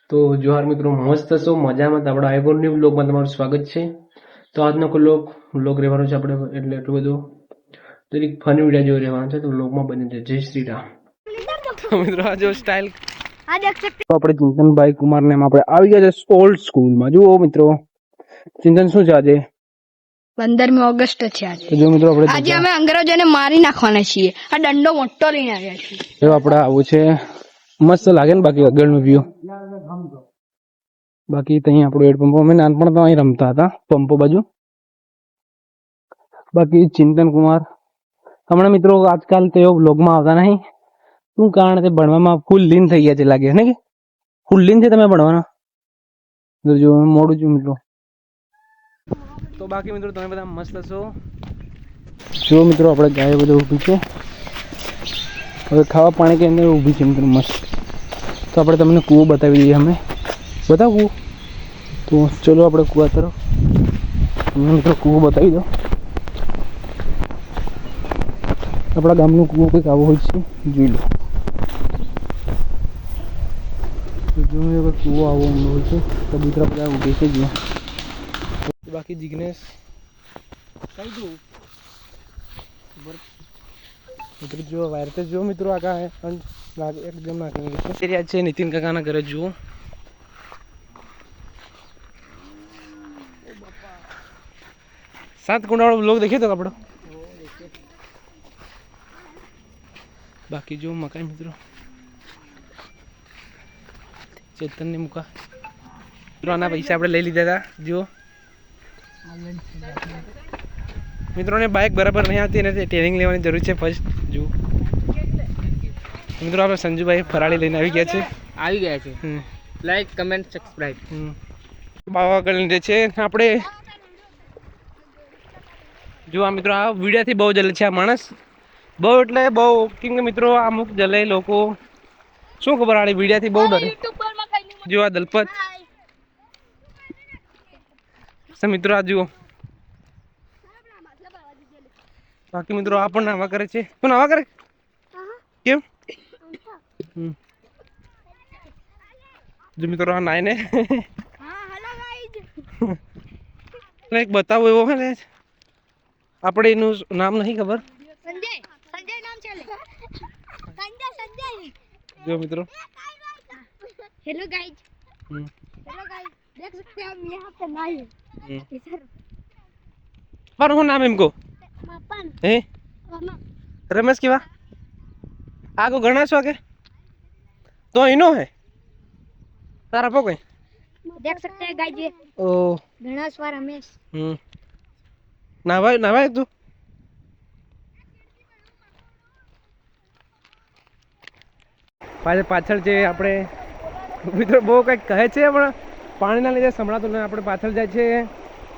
તો જોહાર મિત્રો, મસ્ત છો મજામાં? તો આપણા આઈકોનની વ્લોગમાં તમારું સ્વાગત છે. તો આજનો વ્લોગ રહેવાનો છે આપણે, એટલે એટલું બધું જરીક ફની વિડીયો જેવો રહેવાનો છે. તો વ્લોગમાં બની જાય. જય શ્રી રામ. તો મિત્રો આ જો સ્ટાઇલ આપણે ચિંતનભાઈ કુમારને આપણે આવી ગયા છે ઓલ્ડ સ્કૂલમાં. જુઓ મિત્રો, ચિંતન શું છે આજે? 15મી ઓગસ્ટ છે આજે. તો જો મિત્રો આજે અમે અંગ્રેજોને મારી નાખવાના છીએ. આ દંડો મોટો લઈને આવ્યા છીએ. જો આપણે આવું છે, મસ્ત લાગે ને. બાકી આગળનો વ્યૂ, બાકી ત્યાં આપણું હેડ પંપો, અમે નાનપણ તો અહીં રમતા હતા પંપો બાજુ. બાકી ચિંતન કુમાર હમણાં મિત્રો આજકાલ તો એવો બ્લોગમાં આવતા નહીં. શું કારણ છે? ભણવામાં ફૂલ લીન થઈ ગયા છે લાગે ને, કે ફૂલ લીન છે તમે ભણવાના? જો મોડું છું મિત્રો. તો બાકી મિત્રો તમે બધા મસ્ત છો. જો મિત્રો આપણે ગાય બધું ઊભી છે, હવે ખાવા પાણી કે અંદર ઊભી છે મિત્રો મસ્ત. તો આપણે તમને કૂવો બતાવી દઈએ. અમે બતાવ કૂવો. તો ચલો આપણે કૂવા તરફ. તમને મિત્રો કૂવો બતાવી દો. આપણા ગામનો કૂવો કંઈક આવો હોય છે, જોઈ લો. જો કૂવો આવો હોય છે. કબૂતરા બધા ઉભી છે. જો બાકી જિગ્નેશ મિત્રો જો વાયર તો જો મિત્રો આ એકદમ નાખી છે. નીતિન કાકાના ઘરે જુઓ. સાત કુંડા વાળો બ્લોગ દેખ્યો તો આપણો. બાકી જો મકાઈ મિત્રો, ચેતનને મૂકા મિત્રો. આના પૈસા આપણે લઈ લીધા હતા. જુઓ મિત્રોને બાઇક બરાબર નહીં આવતી ને, ટ્રેનિંગ લેવાની જરૂર છે ફર્સ્ટ. જુઓ મિત્રો, આપણે સંજુભાઈ ફરાળી લઈને આવી ગયા છે. Like, comment, subscribe. બાવા કરીને છે આપણે. જો આ મિત્રો, આ વિડીયાથી બહુ જલે છે આ માણસ. બહુ એટલે બહુ. કેમ કે મિત્રો અમુક જલે લોકો, શું ખબર, આડી વિડીયાથી બહુ ડરે. જો આ દલપત મિત્રો, આ જુઓ. બાકી મિત્રો આ પણ નાવા કરે છે. તું નાવા કરે કેમ? જો મિત્રો આ નાય ને એક બતાવો એવો હે ને, આપણે એનું નામ નહીં ખબર. જો મિત્રો हेलो गाइस. हेलो गाइस, देख सकते हैं हम यहाँ पे नहीं है. पर હું નામ એમકો હે રમેશ કેવા આગો ગણેશ વાગે તો એનો હે તારા પો કઈ देख सकते हैं गाइस, ये ઓ गणेश्वर रमेश. નાવાય તું. પાછળ જે આપણે મિત્રો બહુ કંઈક કહે છે, પણ પાણીના લીધે સંભળાતું ને. આપણે પાછળ જાય છે,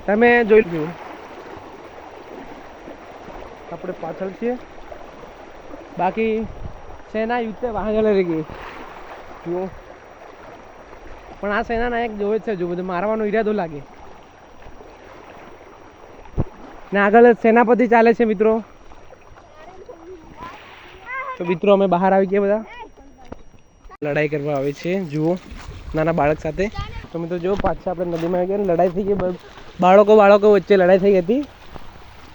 તમે જોઈ લો. આપણે પાછળ છીએ. બાકી સેના યુદ્ધ વાહન રહી ગઈ. જુઓ, પણ આ સેના નાયક જોવે છે. જો બધું મારવાનો ઈરાદો લાગે ને. આગળ સેનાપતિ ચાલે છે મિત્રો. તો મિત્રો અમે બહાર આવી ગયા. બધા લડાઈ કરવા આવે છે. જુઓ, નાના બાળક સાથે. તો મિત્રો જો પાછા આપણે નદીમાં આવી ગયા. લડાઈ થઈ ગઈ, બાળકો વચ્ચે લડાઈ થઈ હતી.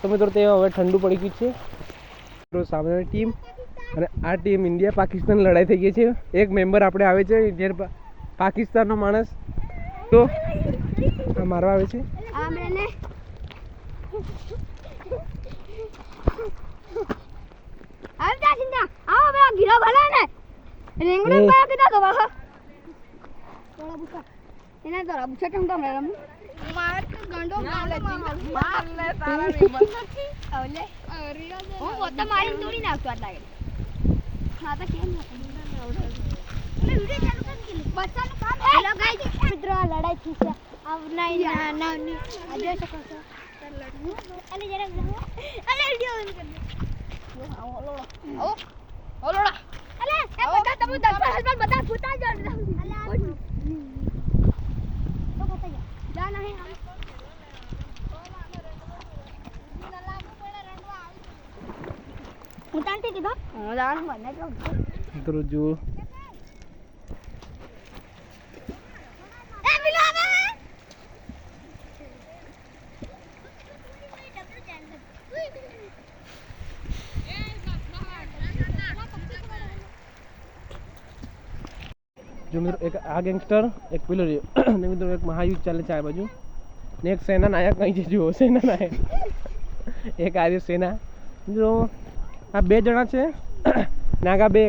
તો મિત્રો તે હવે ઠંડુ પડી ગયું છે. મિત્રો સામેની ટીમ અને આ ટીમ ઇન્ડિયા પાકિસ્તાન લડાઈ થઈ ગઈ છે. એક મેમ્બર આપણે આવે છે ઇન્ડિયન પાકિસ્તાનનો માણસ. તો આ મારવા આવે છે. મિત્રો આ લડાઈ થઈ છે. મિત્રો જુઓ જો મિત્રો એક આ ગેંગસ્ટર એક પેલો રહ્યો ને મિત્રો એક મહાયુદ્ધ ચાલે છે આ બાજુ ને એક સેના નાયક અહીં છે જુઓ સેના નાયક એક આર્ય સેના મિત્રો આ બે જણા છે નાગા બે